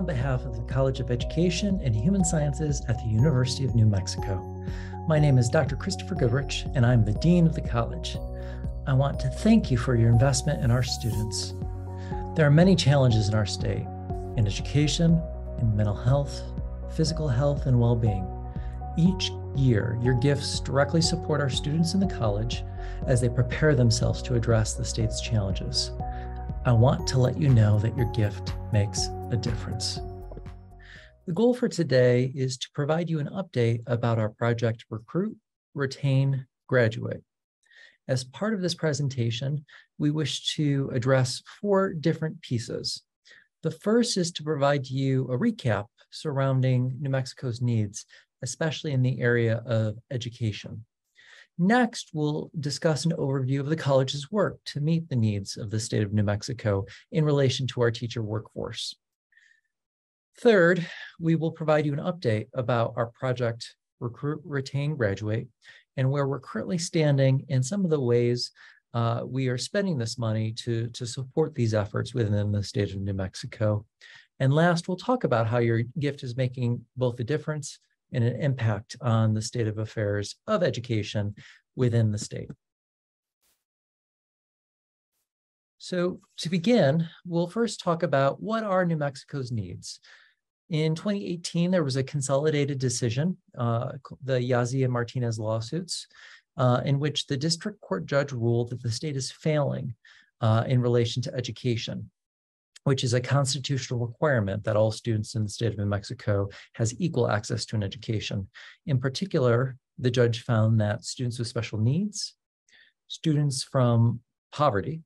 behalf of the College of Education and Human Sciences at the University of New Mexico. My name is Dr. Christopher Goodrich, and I'm the Dean of the college. I want to thank you for your investment in our students. There are many challenges in our state, in education, in mental health, physical health, and well-being. Each year, your gifts directly support our students in the college as they prepare themselves to address the state's challenges. I want to let you know that your gift makes a difference. The goal for today is to provide you an update about our project Recruit, Retain, Graduate. As part of this presentation, we wish to address 4 different pieces. The first is to provide you a recap surrounding New Mexico's needs, especially in the area of education. Next, we'll discuss an overview of the college's work to meet the needs of the state of New Mexico in relation to our teacher workforce. Third, we will provide you an update about our project Recruit, Retain, Graduate, and where we're currently standing in some of the ways we are spending this money to support these efforts within the state of New Mexico. And last, we'll talk about how your gift is making both a difference and an impact on the state of affairs of education within the state. So to begin, we'll first talk about what are New Mexico's needs. In 2018, there was a consolidated decision, the Yazzie and Martinez lawsuits, in which the district court judge ruled that the state is failing in relation to education, which is a constitutional requirement that all students in the state of New Mexico has equal access to an education. In particular, the judge found that students with special needs, students from poverty,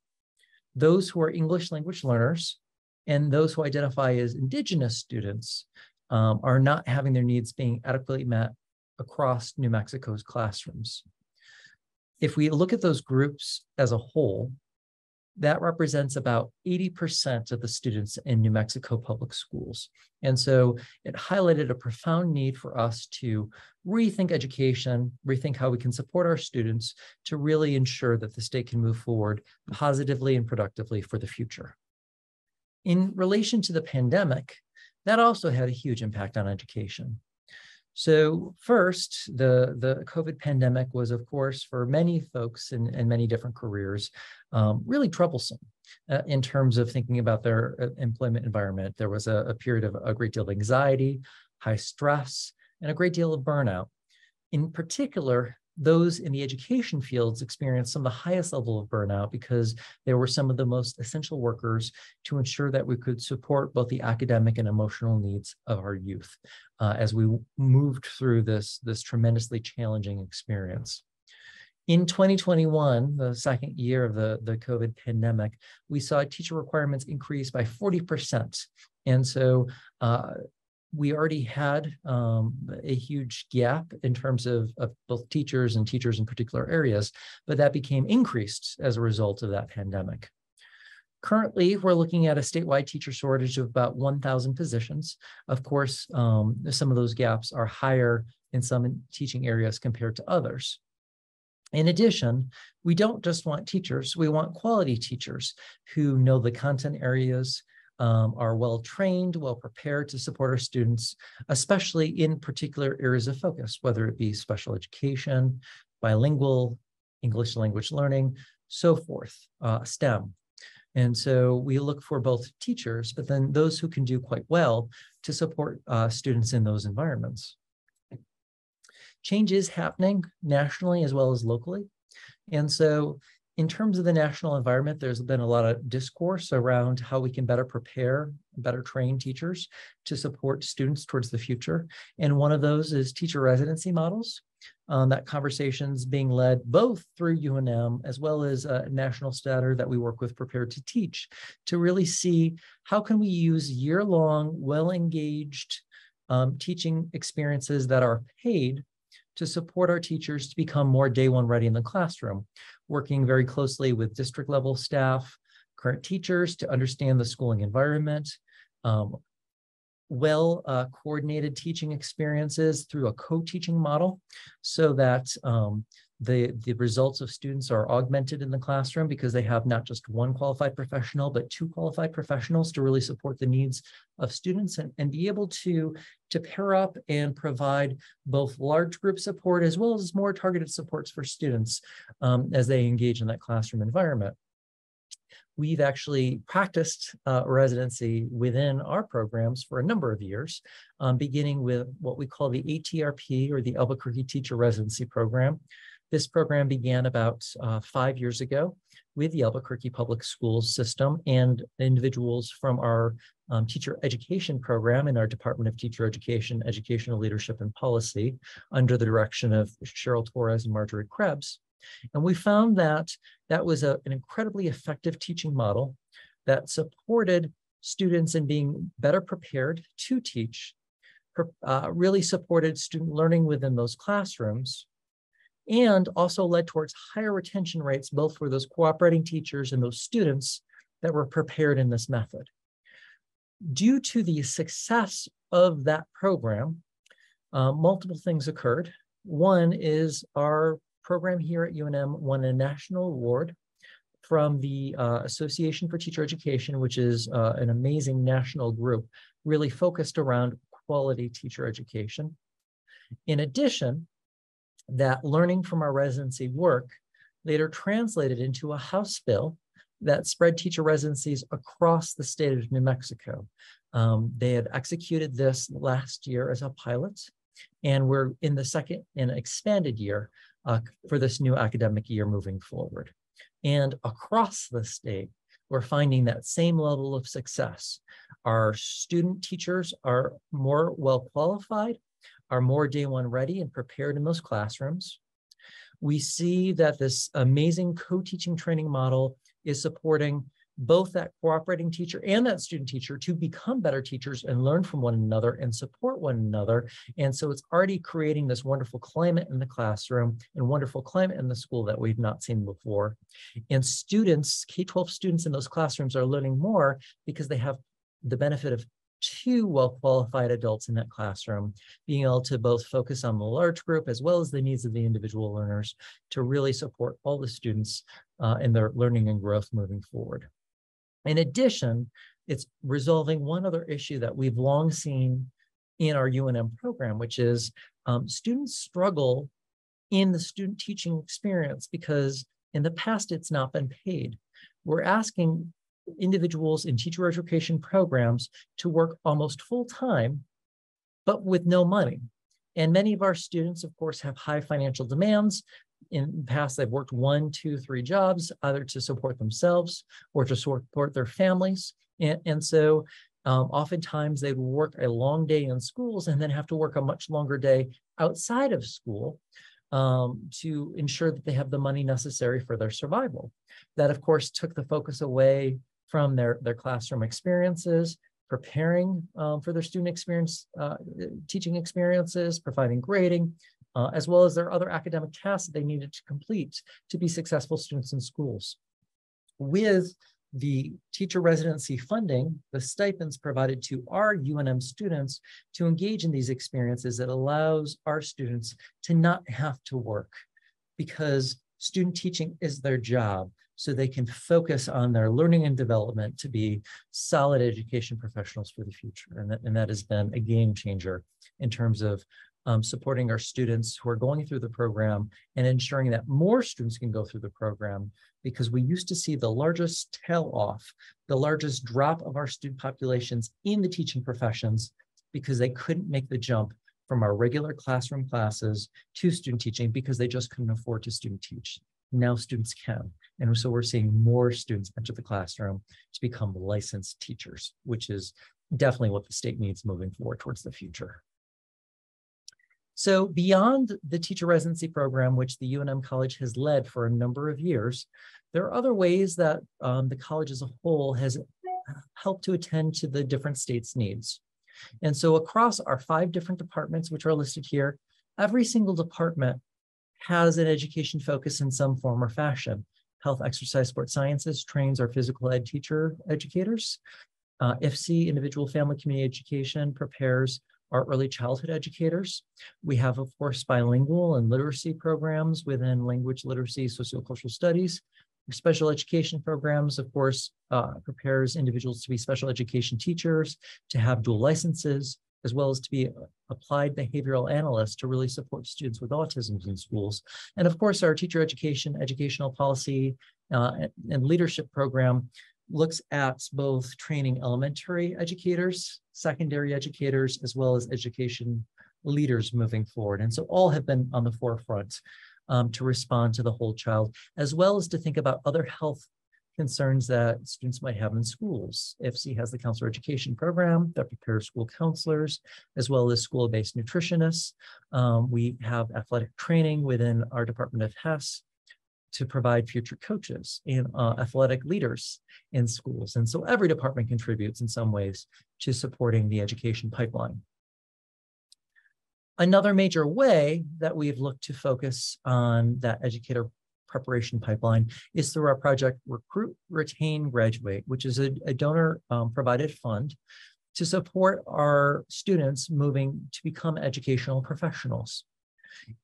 those who are English language learners, and those who identify as Indigenous students are not having their needs being adequately met across New Mexico's classrooms. If we look at those groups as a whole, that represents about 80% of the students in New Mexico public schools. And so it highlighted a profound need for us to rethink education, rethink how we can support our students to really ensure that the state can move forward positively and productively for the future. In relation to the pandemic, that also had a huge impact on education. So first, the COVID pandemic was, of course, for many folks in many different careers, really troublesome in terms of thinking about their employment environment. There was a period of a great deal of anxiety, high stress, and a great deal of burnout. In particular, those in the education fields experienced some of the highest level of burnout because they were some of the most essential workers to ensure that we could support both the academic and emotional needs of our youth as we moved through this tremendously challenging experience. In 2021, the second year of the COVID pandemic, we saw teacher requirements increase by 40%. And so we already had a huge gap in terms of both teachers and teachers in particular areas, but that became increased as a result of that pandemic. Currently, we're looking at a statewide teacher shortage of about 1,000 positions. Of course, some of those gaps are higher in some teaching areas compared to others. In addition, we don't just want teachers, we want quality teachers who know the content areas, are well-trained, well-prepared to support our students, especially in particular areas of focus, whether it be special education, bilingual, English language learning, so forth, STEM. And so we look for both teachers, but then those who can do quite well to support students in those environments. Change is happening nationally as well as locally. And so in terms of the national environment, there's been a lot of discourse around how we can better prepare, better train teachers to support students towards the future. And one of those is teacher residency models. That conversation's being led both through UNM as well as a national standard that we work with, Prepared to Teach, to really see how can we use year-long, well-engaged teaching experiences that are paid to support our teachers to become more day one ready in the classroom, working very closely with district level staff, current teachers to understand the schooling environment, coordinated teaching experiences through a co-teaching model so that The results of students are augmented in the classroom because they have not just one qualified professional, but two qualified professionals to really support the needs of students and be able to pair up and provide both large group support as well as more targeted supports for students as they engage in that classroom environment. We've actually practiced residency within our programs for a number of years, beginning with what we call the ATRP, or the Albuquerque Teacher Residency Program. This program began about 5 years ago with the Albuquerque Public Schools system and individuals from our teacher education program in our Department of Teacher Education, Educational Leadership and Policy under the direction of Cheryl Torres and Marjorie Krebs. And we found that that was an incredibly effective teaching model that supported students in being better prepared to teach, really supported student learning within those classrooms, and also led towards higher retention rates, both for those cooperating teachers and those students that were prepared in this method. Due to the success of that program, multiple things occurred. One is our program here at UNM won a national award from the Association for Teacher Education, which is an amazing national group really focused around quality teacher education. In addition, that learning from our residency work later translated into a House bill that spread teacher residencies across the state of New Mexico. They had executed this last year as a pilot, and we're in the second and expanded year for this new academic year moving forward. And across the state, we're finding that same level of success. Our student teachers are more well qualified, are more day one ready and prepared in those classrooms. We see that this amazing co-teaching training model is supporting both that cooperating teacher and that student teacher to become better teachers and learn from one another and support one another. And so it's already creating this wonderful climate in the classroom and wonderful climate in the school that we've not seen before. And students, K-12 students in those classrooms are learning more because they have the benefit of two well-qualified adults in that classroom, being able to both focus on the large group as well as the needs of the individual learners to really support all the students in their learning and growth moving forward. In addition, it's resolving one other issue that we've long seen in our UNM program, which is students struggle in the student teaching experience because in the past it's not been paid. We're asking individuals in teacher education programs to work almost full-time, but with no money. And many of our students, of course, have high financial demands. In the past, they've worked 1, 2, 3 jobs, either to support themselves or to support their families. And so oftentimes they work a long day in schools and then have to work a much longer day outside of school to ensure that they have the money necessary for their survival. That, of course, took the focus away from their classroom experiences, preparing for their student experience, teaching experiences, providing grading, as well as their other academic tasks that they needed to complete to be successful students in schools. With the teacher residency funding, the stipends provided to our UNM students to engage in these experiences, it allows our students to not have to work because student teaching is their job, so they can focus on their learning and development to be solid education professionals for the future. And that has been a game changer in terms of supporting our students who are going through the program and ensuring that more students can go through the program, because we used to see the largest tail off, the largest drop of our student populations in the teaching professions because they couldn't make the jump from our regular classroom classes to student teaching because they just couldn't afford to student teach. Now students can. And so we're seeing more students enter the classroom to become licensed teachers, which is definitely what the state needs moving forward towards the future. So beyond the teacher residency program, which the UNM College has led for a number of years, there are other ways that the college as a whole has helped to attend to the different states' needs. And so across our 5 different departments, which are listed here, every single department has an education focus in some form or fashion. Health, exercise, sports sciences trains our physical ed teacher educators. IFC, individual family community education, prepares our early childhood educators. We have, of course, bilingual and literacy programs within language literacy, sociocultural studies. Our special education programs, of course, prepares individuals to be special education teachers, to have dual licenses, as well as to be applied behavioral analysts to really support students with autism in schools. And of course, our teacher education, educational policy, and leadership program looks at both training elementary educators, secondary educators, as well as education leaders moving forward. And so all have been on the forefront to respond to the whole child, as well as to think about other health concerns that students might have in schools. IFC has the counselor education program that prepares school counselors, as well as school-based nutritionists. We have athletic training within our Department of HES to provide future coaches and athletic leaders in schools. And so every department contributes in some ways to supporting the education pipeline. Another major way that we've looked to focus on that educator preparation pipeline is through our project Recruit, Retain, Graduate, which is a donor provided fund to support our students moving to become educational professionals.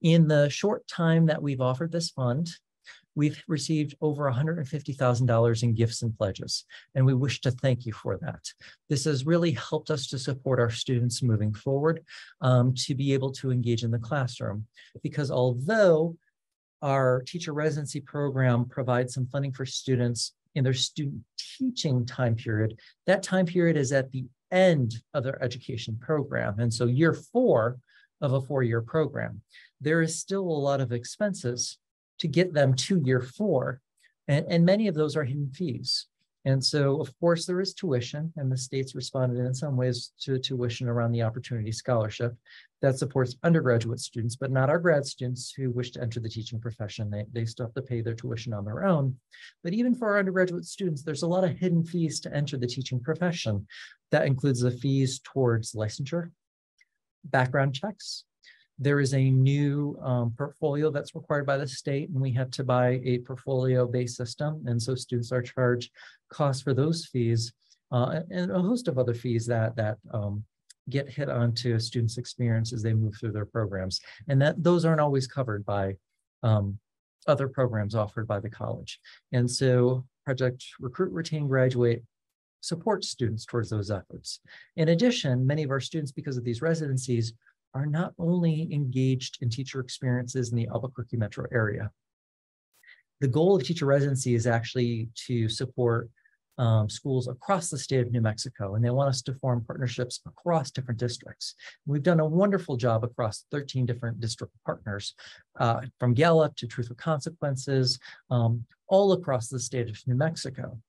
In the short time that we've offered this fund, we've received over $150,000 in gifts and pledges, and we wish to thank you for that. This has really helped us to support our students moving forward to be able to engage in the classroom. Because although our teacher residency program provides some funding for students in their student teaching time period, that time period is at the end of their education program. And so year 4 of a 4-year program, there is still a lot of expenses to get them to year 4. And many of those are hidden fees. And so, of course, there is tuition, and the state's responded in some ways to tuition around the Opportunity Scholarship that supports undergraduate students, but not our grad students who wish to enter the teaching profession. They still have to pay their tuition on their own. But even for our undergraduate students, there's a lot of hidden fees to enter the teaching profession. That includes the fees towards licensure, background checks. There is a new portfolio that's required by the state, and we have to buy a portfolio-based system. And so students are charged costs for those fees and a host of other fees that get hit onto a student's experience as they move through their programs. And those aren't always covered by other programs offered by the college. And so Project Recruit, Retain, Graduate supports students towards those efforts. In addition, many of our students, because of these residencies, are not only engaged in teacher experiences in the Albuquerque metro area. The goal of teacher residency is actually to support schools across the state of New Mexico, and they want us to form partnerships across different districts. We've done a wonderful job across 13 different district partners, from Gallup to Truth or Consequences, all across the state of New Mexico.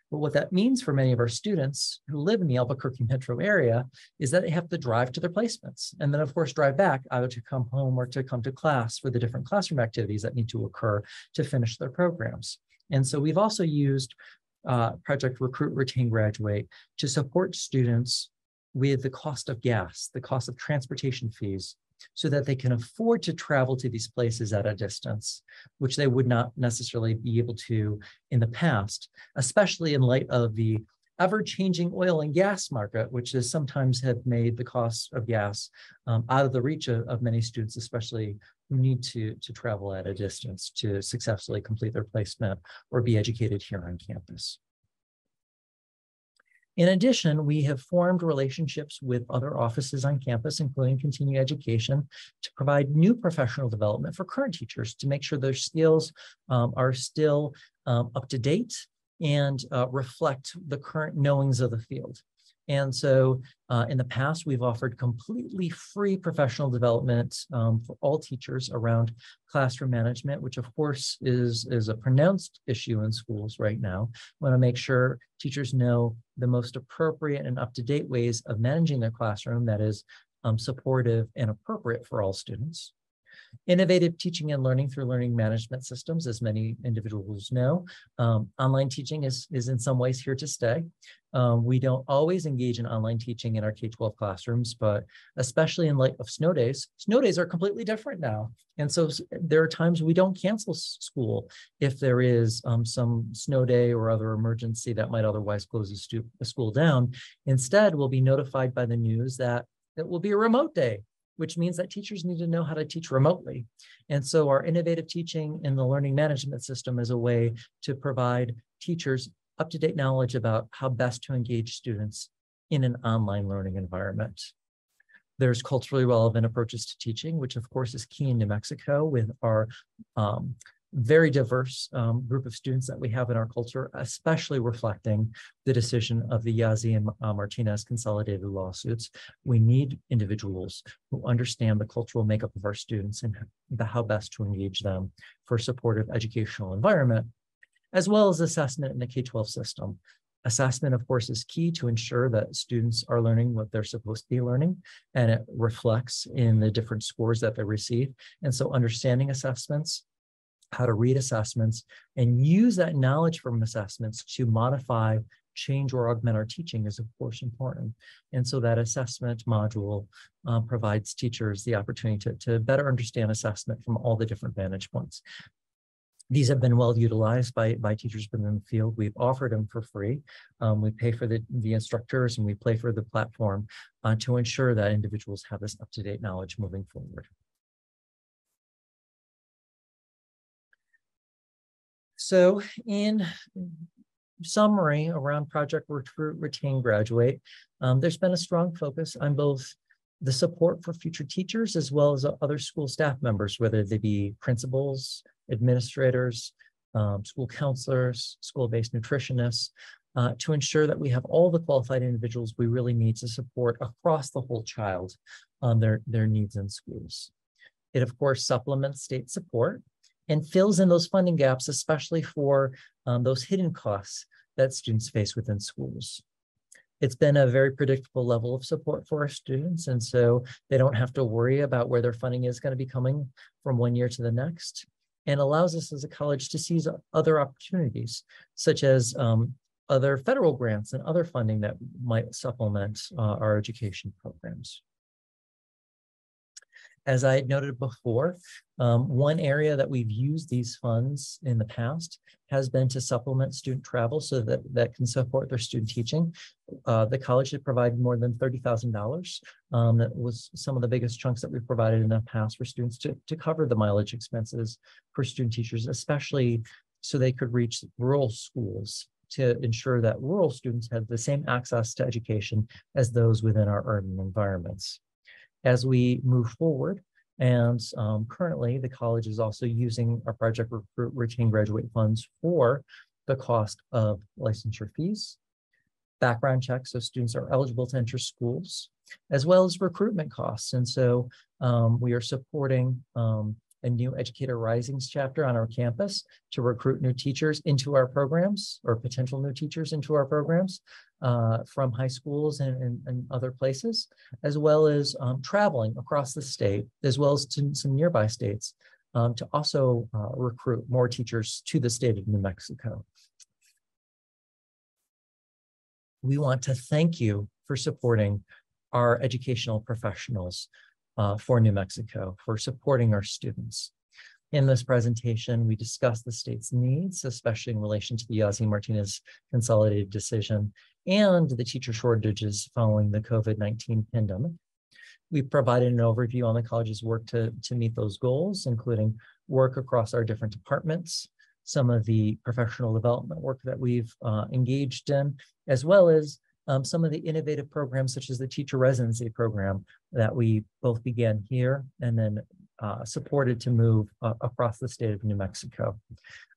But what that means for many of our students who live in the Albuquerque metro area is that they have to drive to their placements and then, of course, drive back either to come home or to come to class for the different classroom activities that need to occur to finish their programs. And so we've also used Project Recruit, Retain, Graduate to support students with the cost of gas, the cost of transportation fees, so that they can afford to travel to these places at a distance, which they would not necessarily be able to in the past, especially in light of the ever-changing oil and gas market, which has sometimes have made the cost of gas out of the reach of many students, especially who need to travel at a distance to successfully complete their placement or be educated here on campus. In addition, we have formed relationships with other offices on campus, including continuing education, to provide new professional development for current teachers to make sure their skills are still up to date and reflect the current knowings of the field. And so in the past, we've offered completely free professional development for all teachers around classroom management, which of course is a pronounced issue in schools right now. We want to make sure teachers know the most appropriate and up-to-date ways of managing their classroom that is supportive and appropriate for all students. Innovative teaching and learning through learning management systems, as many individuals know. Online teaching is in some ways here to stay. We don't always engage in online teaching in our K-12 classrooms, but especially in light of snow days are completely different now. And so there are times we don't cancel school if there is some snow day or other emergency that might otherwise close a school down. Instead, we'll be notified by the news that it will be a remote day, which means that teachers need to know how to teach remotely. And so our innovative teaching in the learning management system is a way to provide teachers up-to-date knowledge about how best to engage students in an online learning environment. There's culturally relevant approaches to teaching, which of course is key in New Mexico with our very diverse group of students that we have in our culture, especially reflecting the decision of the Yazzie and Martinez consolidated lawsuits. We need individuals who understand the cultural makeup of our students and how best to engage them for a supportive educational environment, as well as assessment in the K-12 system. Assessment, of course, is key to ensure that students are learning what they're supposed to be learning, and it reflects in the different scores that they receive. And so understanding assessments, how to read assessments, and use that knowledge from assessments to modify, change, or augment our teaching is, of course, important. And so that assessment module provides teachers the opportunity to better understand assessment from all the different vantage points. These have been well utilized by teachers within the field. We've offered them for free. We pay for the instructors and we pay for the platform to ensure that individuals have this up-to-date knowledge moving forward. So in summary around Project Recruit, Retain, Graduate, there's been a strong focus on both the support for future teachers as well as other school staff members, whether they be principals, administrators, school counselors, school-based nutritionists, to ensure that we have all the qualified individuals we really need to support across the whole child on their needs in schools. It, of course, supplements state support and fills in those funding gaps, especially for those hidden costs that students face within schools. It's been a very predictable level of support for our students, and so they don't have to worry about where their funding is going to be coming from one year to the next, and allows us as a college to seize other opportunities, such as other federal grants and other funding that might supplement our education programs. As I had noted before, one area that we've used these funds in the past has been to supplement student travel so that can support their student teaching. The college had provided more than $30,000. That was some of the biggest chunks that we've provided in the past for students to cover the mileage expenses for student teachers, especially so they could reach rural schools to ensure that rural students had the same access to education as those within our urban environments. As we move forward, and currently the college is also using our Project Recruit, Retain, Graduate funds for the cost of licensure fees, background checks so students are eligible to enter schools, as well as recruitment costs. And so we are supporting a new Educator Risings chapter on our campus to recruit new teachers into our programs, or potential new teachers into our programs from high schools and other places, as well as traveling across the state, as well as to some nearby states to also recruit more teachers to the state of New Mexico. We want to thank you for supporting our educational professionals for New Mexico, for supporting our students. In this presentation, we discuss the state's needs, especially in relation to the Yazzie-Martinez consolidated decision and the teacher shortages following the COVID-19 pandemic. We provided an overview on the college's work to meet those goals, including work across our different departments, some of the professional development work that we've engaged in, as well as some of the innovative programs such as the teacher residency program that we both began here and then supported to move across the state of New Mexico.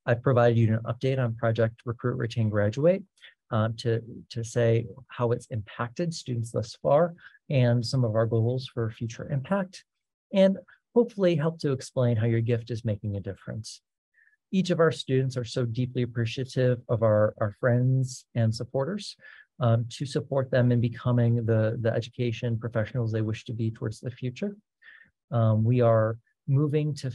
I've provided you an update on Project Recruit, Retain, Graduate to say how it's impacted students thus far and some of our goals for future impact, and hopefully help to explain how your gift is making a difference. Each of our students are so deeply appreciative of our friends and supporters to support them in becoming the education professionals they wish to be towards the future. We are moving to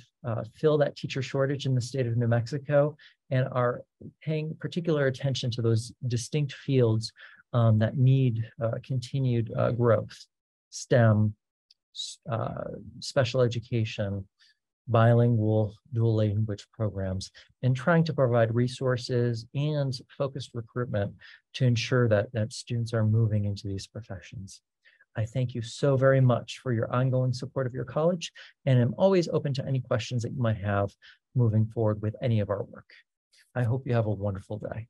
fill that teacher shortage in the state of New Mexico and are paying particular attention to those distinct fields that need continued growth: STEM, special education, bilingual dual language programs, and trying to provide resources and focused recruitment to ensure that students are moving into these professions. I thank you so very much for your ongoing support of your college, and I'm always open to any questions that you might have moving forward with any of our work. I hope you have a wonderful day.